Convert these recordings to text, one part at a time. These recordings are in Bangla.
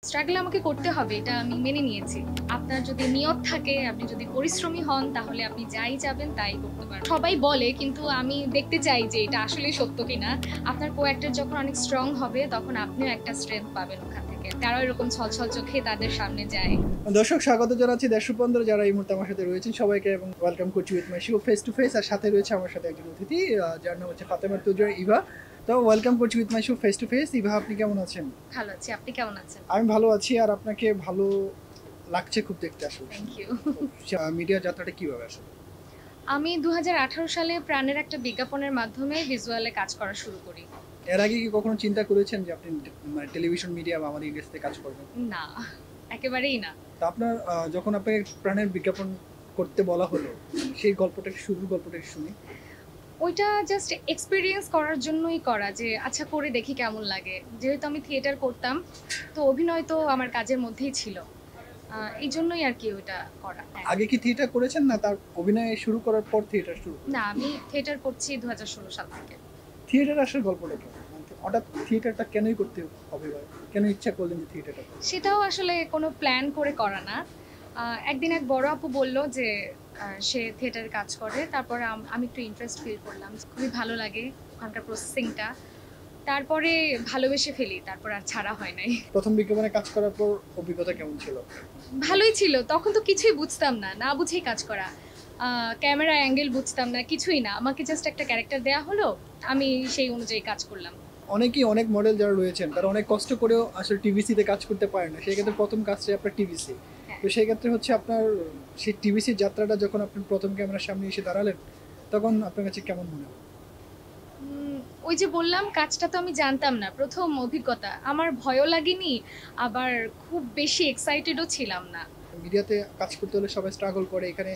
স্ট্রাগল আমাকে করতে হবে, এটা আমি মেনে নিয়েছি। আপনার যদি নিয়ত থাকে, আপনি যদি পরিশ্রমী হন, তাহলে আপনি যাই যাবেন তাই করতে পারবেন। সবাই বলে, কিন্তু আমি দেখতে চাই যে এটা আসলেই সত্য কিনা। আপনার কো-অ্যাক্টর যখন অনেক স্ট্রং হবে, তখন আপনিও একটা স্ট্রেংথ পাবেন ওখান থেকে। তারাও এরকম ছলছল চোখে তাদের সামনে যায়। দর্শক স্বাগত জানাচ্ছি দেশ বন্ধুরা যারা এই মুহূর্তে আমার সাথে রয়েছেন সবাইকে, এবং ওয়েলকাম করছি with my show face to face. আর সাথে রয়েছে আমার সাথে একজন অতিথি যার নাম হচ্ছে ফাতেমা তুজা ইভা। তো ওয়েলকাম করছি with my show face to face. Eva, আপনি কেমন আছেন? ভালো আছি, আপনি কেমন আছেন? আমি ভালো আছি, আর আপনাকে ভালো লাগছে খুব দেখতে আসলে। Thank you. মিডিয়া যাত্রাটা কিভাবে আসলে? আমি 2018 সালে প্রাণের একটা বিজ্ঞাপনের মাধ্যমে ভিজুয়ালে কাজ করা শুরু করি। এর আগে কি কখনো চিন্তা করেছেন যে আপনি টেলিভিশন মিডিয়া বা আমাদের ইন্ডাস্ট্রিতে কাজ করবেন? না, একেবারেই না। তা আপনার যখন আপনাকে প্রাণের বিজ্ঞাপন করতে বলা হলো, সেই গল্পটা শুরুর গল্পটা শুনি। ওইটা জাস্ট এক্সপেরিয়েন্স করার জন্যই করা, যে আচ্ছা করে দেখি কেমন লাগে। যেহেতু আমি থিয়েটার করতাম, তো অভিনয় তো আমার কাজের মধ্যেই ছিল, এই জন্যই আর কি ওইটা করা। আগে কি থিয়েটার করেছেন, না তার অভিনয় শুরু করার পর থিয়েটার শুরু? না, আমি থিয়েটার করছি 2016 সাল থেকে। থিয়েটার আসার গল্পটা কেমন? মানে হঠাৎ থিয়েটারটা কেনই করতে হবে, বা কেন ইচ্ছা করলেন যে থিয়েটারটা করবেন? সেটাও আসলে কোনো প্ল্যান করে করা না। একদিন এক বড় আপু বলল যে সে থিয়েটারে কাজ করে। তারপরে আমি একটু ইন্টারেস্ট ফিল করলাম, খুবই ভালো লাগে ওখানকার প্রসেসিংটা। তারপরে ভালোবেসে ফেলি, তারপর আর ছাড়া হয় নাই। প্রথম বিজ্ঞাপনে কাজ করার পর অভিজ্ঞতা কেমন ছিল? ভালোই ছিল। তখন তো কিছুই বুঝতাম না, না বুঝেই কাজ করা। ক্যামেরা অ্যাঙ্গেল বুঝতাম না, কিছুই না। আমাকে জাস্ট একটা ক্যারেক্টার দেয়া হলো, আমি সেই অনুযায়ী কাজ করলাম। অনেকেই, অনেক মডেল যারা রয়েছেন তারা অনেক কষ্ট করেও আসলে টিভিসিতে কাজ করতে পারে না, সেই ক্ষেত্রে প্রথম কাজটাই আপনার টিভিসি। হ্যাঁ। তো সেই ক্ষেত্রে হচ্ছে আপনার সেই টিভিসির যাত্রাটা যখন আপনি প্রথম ক্যামেরার সামনে এসে দাঁড়ালেন, তখন আপনার কাছে কেমন মনে হলো? ওই যে বললাম, কাজটা তো আমি জানতাম না, প্রথম অভিজ্ঞতা। আমার ভয়ও লাগেনি, আবার খুব বেশি এক্সাইটেডও ছিলাম না। মিডিয়াতে কাজ করতে হলে সবাই স্ট্রাগল করে, এখানে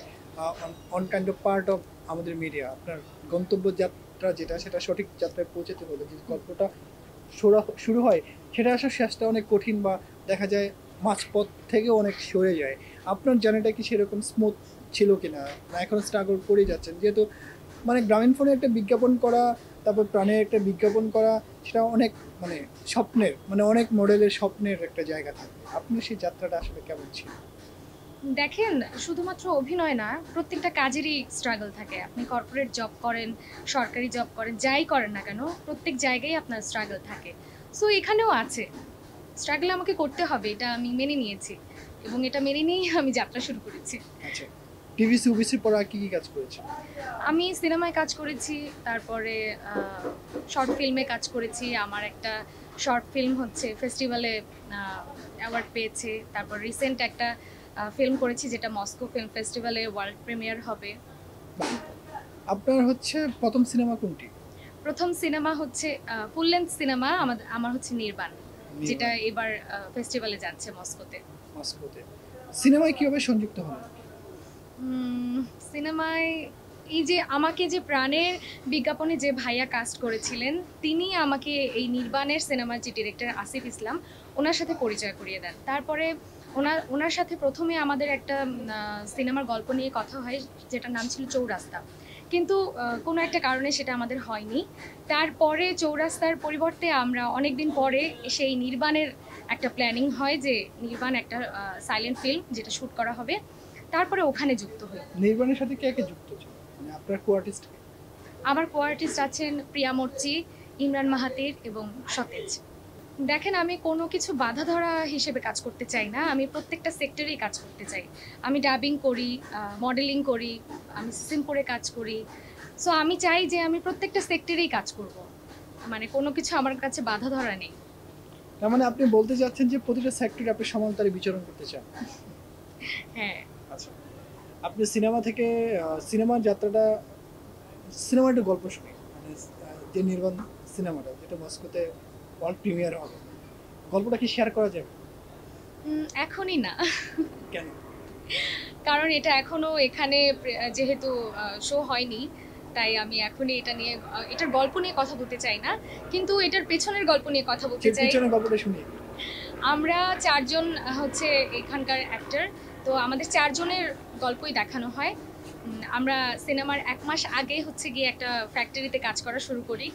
on kind of part of আমাদের মিডিয়া। আপনার গন্তব্য যাত্রা যেটা, সেটা সঠিক যাত্রায় পৌঁছাতে হলে যে গল্পটা শুরু হয়, সেটা আসার শেষটা অনেক কঠিন, বা দেখা যায় মাঝপথ থেকেও অনেক সরে যায়। আপনার জার্নিটা কি সেরকম স্মুথ ছিল কিনা, না এখন স্ট্রাগল করে যাচ্ছেন? যেহেতু মানে গ্রামীণ ফোনে একটা বিজ্ঞাপন করা, তারপর প্রাণের একটা বিজ্ঞাপন করা, সেটা অনেক মানে স্বপ্নের, মানে অনেক মডেলের স্বপ্নের একটা জায়গা থাকে। আপনার সেই যাত্রাটা আসলে কেমন ছিল? দেখেন, শুধুমাত্র অভিনয় না, প্রত্যেকটা কাজেরই স্ট্রাগল থাকে। আপনি কর্পোরেট জব করেন, সরকারি জব করেন, যাই করেন না কেন, প্রত্যেক জায়গায় আপনার স্ট্রাগল থাকে। সো এখানেও আছে। স্ট্রাগল আমাকে করতে হবে, এটা আমি মেনে নিয়েছি, এবং এটা মেনে নিয়েই আমি যাত্রা শুরু করেছি। আচ্ছা, টিভিসি ওবিসির পর আর কি কি কাজ করেছেন? আমি সিনেমায় কাজ করেছি, তারপরে শর্ট ফিল্মে কাজ করেছি। আমার একটা শর্ট ফিল্ম হচ্ছে ফেস্টিভ্যালে অ্যাওয়ার্ড পেয়েছে। তারপর রিসেন্ট একটা ফিল্ম করেছি, যেটা মস্কো ফিল্ম ফেস্টিভ্যালে ওয়ার্ল্ড প্রিমিয়ার হবে। আপনার হচ্ছে প্রথম সিনেমা কোনটি? প্রথম সিনেমা হচ্ছে ফুল লেন্থ সিনেমা আমার হচ্ছে নির্বাণ, যেটা এবার ফেস্টিভ্যালে যাচ্ছে মস্কোতে। মস্কোতে। সিনেমায় কিভাবে সংযুক্ত হলেন? সিনেমায় এই যে আমাকে যে প্রাণের বিজ্ঞাপনে যে ভাইয়া কাস্ট করেছিলেন, তিনি আমাকে এই নির্বাণের সিনেমার যে ডিরেক্টর আসিফ ইসলাম, ওনার সাথে পরিচয় করিয়ে দেন। তারপরে ওনার সাথে প্রথমে আমাদের একটা সিনেমার গল্প নিয়ে কথা হয়, যেটার নাম ছিল চৌরাস্তা। কিন্তু কোনো একটা কারণে সেটা আমাদের হয়নি। তারপরে চৌরাস্তার পরিবর্তে আমরা অনেক দিন পরে সেই নির্বাণের একটা প্ল্যানিং হয়, যে নির্বাণ একটা সাইলেন্ট ফিল্ম যেটা শ্যুট করা হবে। তারপরে ওখানে যুক্ত হই। নির্বাণের সাথে কে কে যুক্ত ছিল, মানে আপনার কো-আর্টিস্ট? আমার কো-আর্টিস্ট আছেন প্রিয়া মর্চি, ইমরান মাহাতির এবং সতেজ। দেখেন, আমি কোনো কিছু বাধা ধরা হিসেবে কাজ করতে চাই না, আমি প্রত্যেকটা সেক্টরেই কাজ করতে চাই। আমি ডাবিং করি, মডেলিং করি, আমি সিম্পলে কাজ করি। সো আমি চাই যে আমি প্রত্যেকটা সেক্টরেই কাজ করব, মানে কোনো কিছু আমার কাছে বাধা ধরা নেই। তার মানে আপনি বলতে চাচ্ছেন যে প্রতিটা সেক্টরে আপনি সমানতারে বিচরণ করতে চান? হ্যাঁ। আচ্ছা, আপনি সিনেমা থেকে সিনেমার যাত্রাটা, সিনেমার একটা গল্প শুনি, মানে যে নির্বাণ সিনেমাটা যেটা মস্কোতে ওয়ার্ল্ড প্রিমিয়ার হবে, গল্পটা কি শেয়ার করা যাবে? এখনই না। কেন? কারণ এটা এখনো এখানে যেহেতু শো হয়নি, তাই আমি এখনই এটা নিয়ে এটার গল্প নিয়ে কথা বলতে চাই না, কিন্তু এটার পেছনের গল্প নিয়ে কথা বলতে চাই। পিছনের গল্পটা শুনি। আমরা চারজন হচ্ছে এখানকার অ্যাক্টর, তো আমাদের চারজনের গল্পই দেখানো হয়। আমরা সিনেমার ১ মাস আগে হচ্ছে গিয়ে একটা ফ্যাক্টরিতে কাজ করা শুরু করি।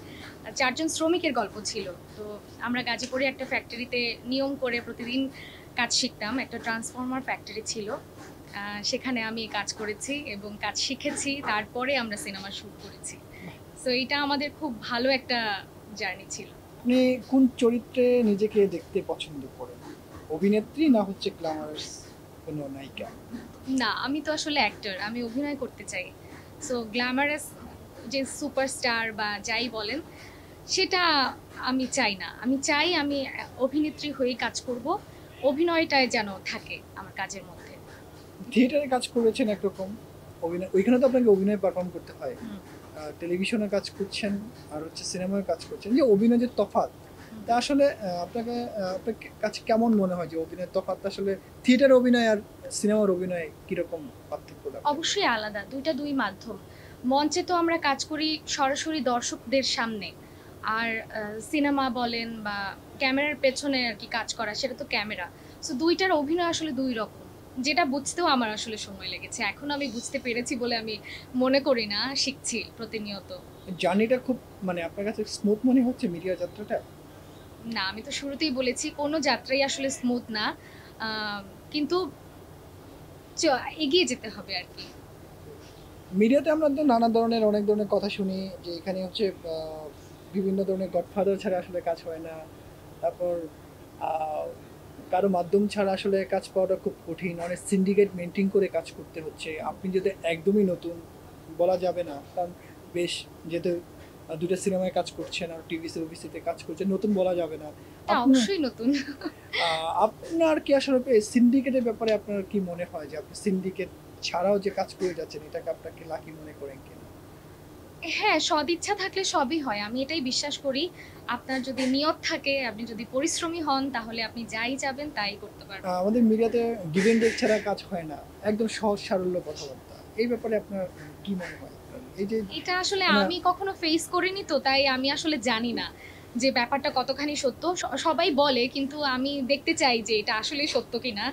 ৪ জন শ্রমিকের গল্প ছিল। তো আমরা গাজীপুরে একটা ফ্যাক্টরিতে নিয়ম করে প্রতিদিন কাজ শিখতাম। একটা ট্রান্সফর্মার ফ্যাক্টরি ছিল। সেখানে আমি কাজ করেছি এবং কাজ শিখেছি। তারপরে আমরা সিনেমা শুট করেছি। সো এটা আমাদের খুব ভালো একটা জার্নি ছিল। আপনি কোন চরিত্রে নিজেকে দেখতে পছন্দ করেন? অভিনেত্রী না হচ্ছে গ্ল্যামারাস কোনো নায়িকা? না, আমি তো আসলে অ্যাক্টর। আমি অভিনয় করতে চাই। সো গ্ল্যামারাস যে সুপারস্টার বা যাই বলেন, সেটা আমি চাই না। আমি চাই আমি অভিনেত্রী হয়েই কাজ করব। অভিনয়টাই যেন থাকে আমার কাজের মধ্যে। থিয়েটারে কাজ করেছেন একরকম, অভিনয় ওইখানে তো আপনাকে অভিনয় পারফর্ম করতে হয়। হুম, টেলিভিশনে কাজ করছেন আর হচ্ছে সিনেমায় কাজ করছেন, যে অভিনয় যে তফাৎ, তা আসলে আপনার কাছে কেমন মনে হয় যে অভিনয়ের তফাৎ আসলে থিয়েটার অভিনয় আর সিনেমার অভিনয় কিরকম পার্থক্য? অবশ্যই আলাদা। ২ টা ২ মাধ্যম। মঞ্চে তো আমরা কাজ করি সরাসরি দর্শকদের সামনে। আর সিনেমা বলেন বা ক্যামেরার পেছনে আরকি কাজ করা, সেটা তো ক্যামেরা। সো ২ টার অভিনয় আসলে ২ রকম। যেটা বুঝতেও আমার আসলে সময় লেগেছে। এখনো আমি বুঝতে পেরেছি বলে আমি মনে করি না, শিখছি প্রতিনিয়ত। জার্নিটা খুব মানে আপনার কাছে স্মুথ মনে হচ্ছে মিডিয়া যাত্রাটা? না, আমি তো শুরুতেই বলেছি কোনো যাত্রাই আসলে স্মুথ না। আ কিন্তু চ এগিয়ে যেতে হবে আরকি। মিডিয়াতে আমরা তো নানা ধরনের অনেক ধরনের কথা শুনি যে এখানে হচ্ছে বিভিন্ন ধরনের গডফাদার ছাড়া আসলে কাজ হয় না। তারপর আহ, কারো মাধ্যম ছাড়া আসলে কাজ পাওয়াটা খুব কঠিন, অনেক সিন্ডিকেট মেনটেন করে কাজ করতে হচ্ছে। আপনি যদি একদমই নতুন বলা যাবে না, কারণ বেশ যেহেতু দুটো সিনেমায় কাজ করছেন আর টিভি ওবিসিতে কাজ করছেন, নতুন বলা যাবে না। এটা আপনার অবশ্যই নতুন। আপনার কি আসলে সিন্ডিকেটের ব্যাপারে আপনার কি মনে হয় যে আপনি সিন্ডিকেট ছাড়াও যে কাজ করে যাচ্ছেন, এটাকে আপনাকে লাকি মনে করেন কিনা? হ্যাঁ, সদিচ্ছা থাকলে সবই হয়। আমি এটাই বিশ্বাস করি। আপনার যদি নিয়ত থাকে, আপনি যদি পরিশ্রমী হন, তাহলে আপনি যাই চাবেন তাই করতে পারবেন। আমাদের মিডিয়াতে গিভ এন্ড টেক ছাড়া কাজ হয় না, একদম সহজ সারল্য কথাবার্তা। এই ব্যাপারে আপনার কি মনে হয়? এই যে এটা আসলে মানে আমি কখনো ফেস করিনি তো, তাই আমি আসলে জানি না যে ব্যাপারটা কতখানি সত্য। সবাই বলে কিন্তু আমি দেখতে চাই যে এটা আসলেই সত্য কিনা।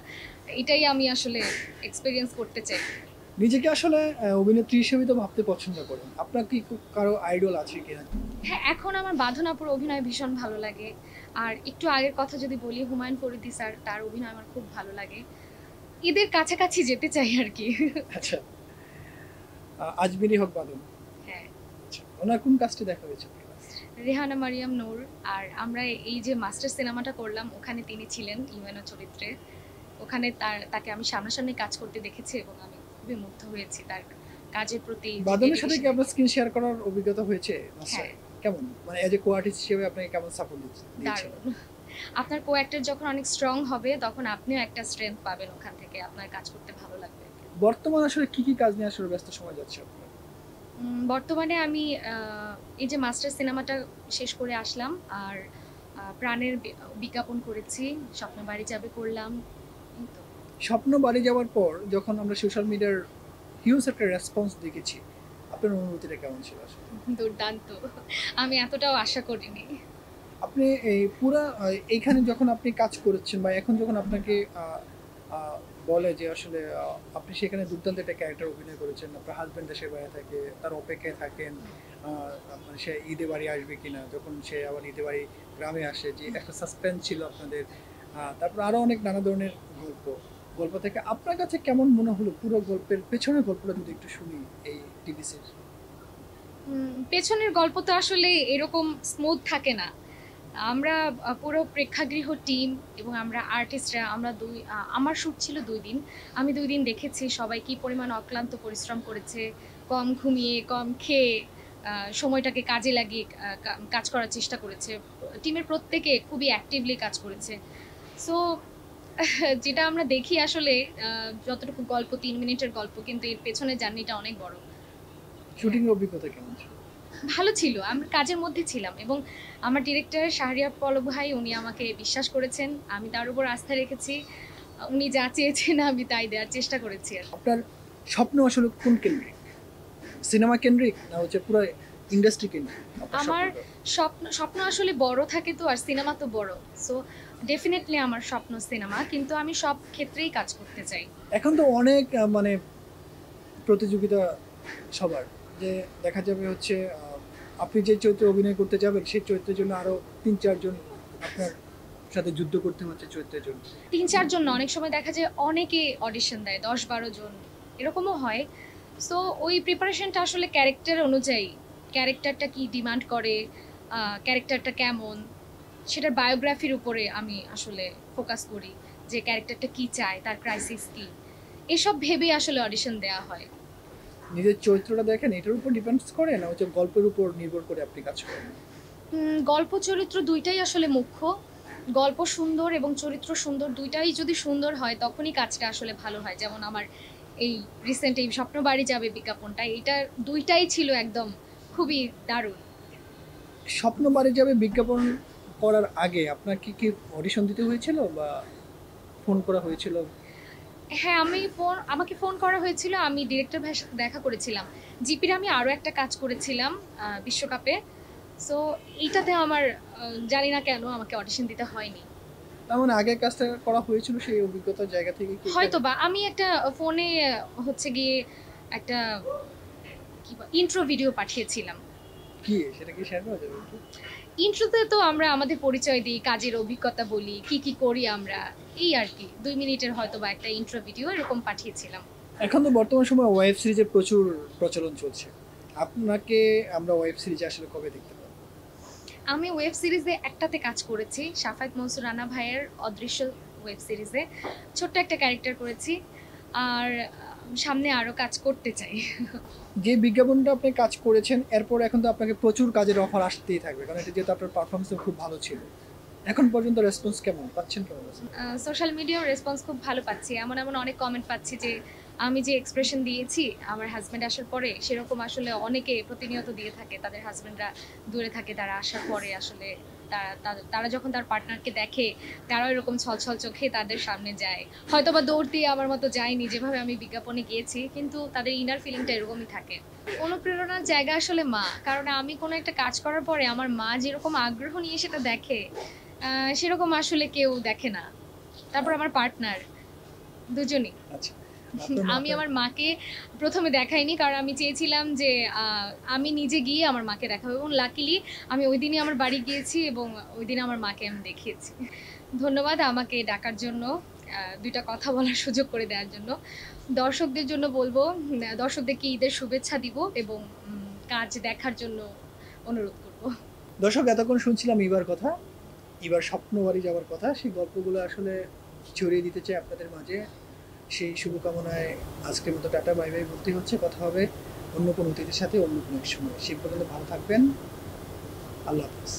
এটাই আমি আসলে এক্সপেরিয়েন্স করতে চাই। নিজেকে আসলে অভিনেত্রী হিসেবে তো ভাবতে পছন্দ করেন, আপনার কি কারো আইডল আছে কিনা? হ্যাঁ, এখন আমার বাঁধন আপুর অভিনয় ভীষণ ভালো লাগে। আর একটু আগের কথা যদি বলি, হুমায়ূন ফরিদী স্যার, তার অভিনয় আমার খুব ভালো লাগে। এদের কাছাকাছি যেতে চাই আরকি। আচ্ছা, আজমিরি হক বাদন। হ্যাঁ। আচ্ছা, ওনার কোন কাজটি দেখা হয়েছে আপনার কাছে? রেহানা মারিয়াম নূর। আর আমরা এই যে মাস্টার সিনেমাটা করলাম, ওখানে তিনি ছিলেন ইউএনও চরিত্রে। ওখানে তাকে আমি সামনাসামনি কাজ করতে দেখেছি এবং আমি খুবই মুগ্ধ হয়েছি তার কাজের প্রতি। বাদনের সাথে কি আপনার স্ক্রিন শেয়ার করার অভিজ্ঞতা হয়েছে? হ্যাঁ, কেমন, মানে এজ এ কো আর্টিস্ট হিসেবে আপনাকে কেমন সাপোর্ট দিয়েছে? দারুণ। আপনার কো-অ্যাক্টর যখন অনেক স্ট্রং হবে, তখন আপনিও একটা স্ট্রেংথ পাবেন ওখান থেকে। আপনার কাজ করতে ভালো লাগবে। বর্তমান আসলে কি কি কাজ নিয়ে আসলে ব্যস্ত সময় যাচ্ছে আপনার? বর্তমানে আমি এই যে মাস্টার সিনেমাটা শেষ করে আসলাম। আর প্রাণের বিজ্ঞাপন করেছি। স্বপ্নবাড়ি যাবে করলাম। এই তো। স্বপ্ন বাড়ি যাওয়ার পর যখন আমরা সোশ্যাল মিডিয়ার হিউজ একটা রেসপন্স দেখেছি, আপনার অনুভূতিটা কেমন ছিল আসলে? দুর্দান্ত। আমি এতটাও আশা করিনি। আপনি এই পুরা এইখানে যখন আপনি কাজ করেছেন বা এখন যখন আপনাকে বলে যে আসলে আপনি সেখানে দুর্দান্ত একটা ক্যারেক্টার অভিনয় করেছেন, আপনার হাজব্যান্ড দেশের বাইরে থাকে, তার অপেক্ষায় থাকেন মানে সে ঈদে বাড়ি আসবে কিনা, যখন সে আবার ঈদে বাড়ি গ্রামে আসে, যে একটা সাসপেন্স ছিল আপনাদের। তারপর আরও অনেক নানা ধরনের গল্প থেকে আপনার কাছে কেমন মনে হলো পুরো গল্পের পেছনের গল্পটা যদি একটু শুনি এই টিভি সিরিজ? পেছনের গল্প তো আসলে এরকম স্মুথ থাকে না। আমরা পুরো প্রেক্ষাগৃহ টিম এবং আমরা আর্টিস্টরা, আমরা আমার শ্যুট ছিল ২ দিন। আমি ২ দিন দেখেছি সবাই কি পরিমাণ অক্লান্ত পরিশ্রম করেছে। কম ঘুমিয়ে, কম খেয়ে সময়টাকে কাজে লাগিয়ে কাজ করার চেষ্টা করেছে। টিমের প্রত্যেকে খুবই অ্যাক্টিভলি কাজ করেছে। সো যেটা আমরা দেখি আসলে যতটুকু গল্প ৩ মিনিটের গল্প, কিন্তু এর পেছনের জার্নিটা অনেক বড়। শুটিং এর অভিজ্ঞতা কেমন ছিল? ভালো ছিল। আমরা কাজের মধ্যে ছিলাম এবং আমার ডিরেক্টর শাহরিয়ার পলক ভাই, উনি আমাকে বিশ্বাস করেছেন। আমি তার উপর আস্থা রেখেছি। উনি যা চেয়েছেন আমি তাই দেওয়ার চেষ্টা করেছি আরকি। আপনার স্বপ্ন আসলে কোন কেন্দ্রিক? সিনেমা কেন্দ্রিক না হচ্ছে পুরো ইন্ডাস্ট্রি কেন্দ্রিক? আপনার আমার স্বপ্নটা? স্বপ্ন আসলে বড় থাকে তো, আর সিনেমা তো বড়। সো ডেফিনিটলি আমার স্বপ্ন সিনেমা, কিন্তু আমি সব ক্ষেত্রেই কাজ করতে চাই। এখন তো অনেক মানে প্রতিযোগিতা সবার, যে দেখা যাবে হচ্ছে আপনি যে চরিত্রে অভিনয় করতে যাবেন সেই চরিত্রের জন্য আরও 3-4 জন আপনার সাথে যুদ্ধ করতে হচ্ছে চরিত্রের জন্য। 3-4 জন না, অনেক সময় দেখা যায় অনেকে অডিশন দেয়, 10-12 জন এরকমও হয়। সো ওই প্রিপারেশনটা আসলে ক্যারেক্টার অনুযায়ী, ক্যারেক্টারটা কি ডিমান্ড করে, ক্যারেক্টারটা কেমন, সেটার বায়োগ্রাফির উপরে আমি আসলে ফোকাস করি, যে ক্যারেক্টারটা কি চায়, তার ক্রাইসিস কি, এসব ভেবেই আসলে অডিশন দেওয়া হয়। নিজের চরিত্রটা দেখেন এটার উপর ডিপেন্ডস করে না হচ্ছে গল্পের উপর নির্ভর করে আপনি কাজ করেন? গল্প চরিত্র দুইটাই আসলে মুখ্য। গল্প সুন্দর এবং চরিত্র সুন্দর, দুইটাই যদি সুন্দর হয় তখনই কাজটা আসলে ভালো হয়। যেমন আমার এই রিসেন্ট এই স্বপ্নবাড়ি যাবে বিজ্ঞাপনটা, এইটার দুইটাই ছিল একদম খুবই দারুণ। স্বপ্ন বাড়ি যাবে বিজ্ঞাপন করার আগে আপনার কি কি অডিশন দিতে হয়েছিল বা ফোন করা হয়েছিল? হ্যাঁ, আমাকে ফোন করা হয়েছিল, আমি ডিরেক্টর ভাইয়ের সাথে দেখা করেছিলাম। জিপির আমি আরও একটা কাজ করেছিলাম বিশ্বকাপে। সো এইটাতে আমার জানি না কেন আমাকে অডিশন দিতে হয়নি। তার মানে আগের কাজটা করা হয়েছিল সেই অভিজ্ঞতার জায়গা থেকে কি? হয়তো বা আমি একটা ফোনে হচ্ছে গিয়ে একটা ইন্ট্রো ভিডিও পাঠিয়েছিলাম। কি সেটা কি শেয়ার করা যাবে একটু? ইন্ট্রোতে তো আমরা আমাদের পরিচয় দিই, কাজের অভিজ্ঞতা বলি, কি কি করি আমরা, এই আর কি 2 মিনিটের হয়তো বা একটা ইন্ট্রো ভিডিও এরকম পাঠিয়েছিলাম। এখন তো বর্তমান সময় ওয়েব সিরিজের প্রচুর প্রচলন চলছে, আপনাকে আমরা ওয়েব সিরিজে আসলে কবে দেখতে পাবো? আমি ওয়েব সিরিজে একটাতে কাজ করেছি, শাফায়েত মনসুর রানা ভাইয়ের অদৃশ্য ওয়েব সিরিজে ছোট্ট একটা ক্যারেক্টার করেছি। আর সামনে আরও কাজ করতে চাই। যে বিজ্ঞাপনটা আপনি কাজ করেছেন এরপর এখন তো আপনাকে প্রচুর কাজের অফার আসতেই থাকবে, কারণ এটা যেহেতু আপনার পারফরমেন্স খুব ভালো ছিল। এখন পর্যন্ত রেসপন্স কেমন পাচ্ছেন, কেমন আছে? সোশ্যাল মিডিয়ার রেসপন্স খুব ভালো পাচ্ছি, এমন এমন অনেক কমেন্ট পাচ্ছি যে আমি যে এক্সপ্রেশন দিয়েছি আমার হাজব্যান্ড আসার পরে, সেরকম আসলে অনেকে প্রতিনিয়ত দিয়ে থাকে। তাদের হাজব্যান্ডরা দূরে থাকে, তারা আসার পরে আসলে তারা যখন তার পার্টনারকে দেখে, তারাও এরকম ছলছল চোখে তাদের সামনে যায়। হয়তো বা দৌড় দিয়ে আমার মতো যায়নি যেভাবে আমি বিজ্ঞাপনে গিয়েছি, কিন্তু তাদের ইনার ফিলিংটা এরকমই থাকে। অনুপ্রেরণার জায়গা আসলে মা, কারণ আমি কোনো একটা কাজ করার পরে আমার মা যেরকম আগ্রহ নিয়ে সেটা দেখে, সেরকম আসলে কেউ দেখে না। তারপর আমার পার্টনার, দুজনই। আচ্ছা, আমি আমার মাকে প্রথমে দেখাইনি, কারণ আমি চেয়েছিলাম যে আমি নিজে গিয়ে আমার মাকে দেখাবো, এবং লাকিলি আমি ওই দিনই আমার বাড়ি গিয়েছি এবং ওই দিন আমার মাকে আমি দেখিয়েছি। ধন্যবাদ আমাকে ডাকার জন্য, দুইটা কথা বলার সুযোগ করে দেওয়ার জন্য। দর্শকদের জন্য বলবো, দর্শকদেরকে ঈদের শুভেচ্ছা দিব এবং কাজ দেখার জন্য অনুরোধ করব। দর্শক, এতক্ষণ শুনছিলাম ইবার কথা, এবার স্বপ্ন বাড়ি যাওয়ার কথা, সেই গল্পগুলো আসলে ছড়িয়ে দিতে চাই আপনাদের মাঝে। সেই শুভকামনায় আজকের মতো টাটা বাই বাই বলতে হচ্ছে। কথা হবে অন্য কোনো অতিথির সাথে অন্য কোনো এক সময়। সেই পর্যন্ত ভালো থাকবেন। আল্লাহ হাফিজ।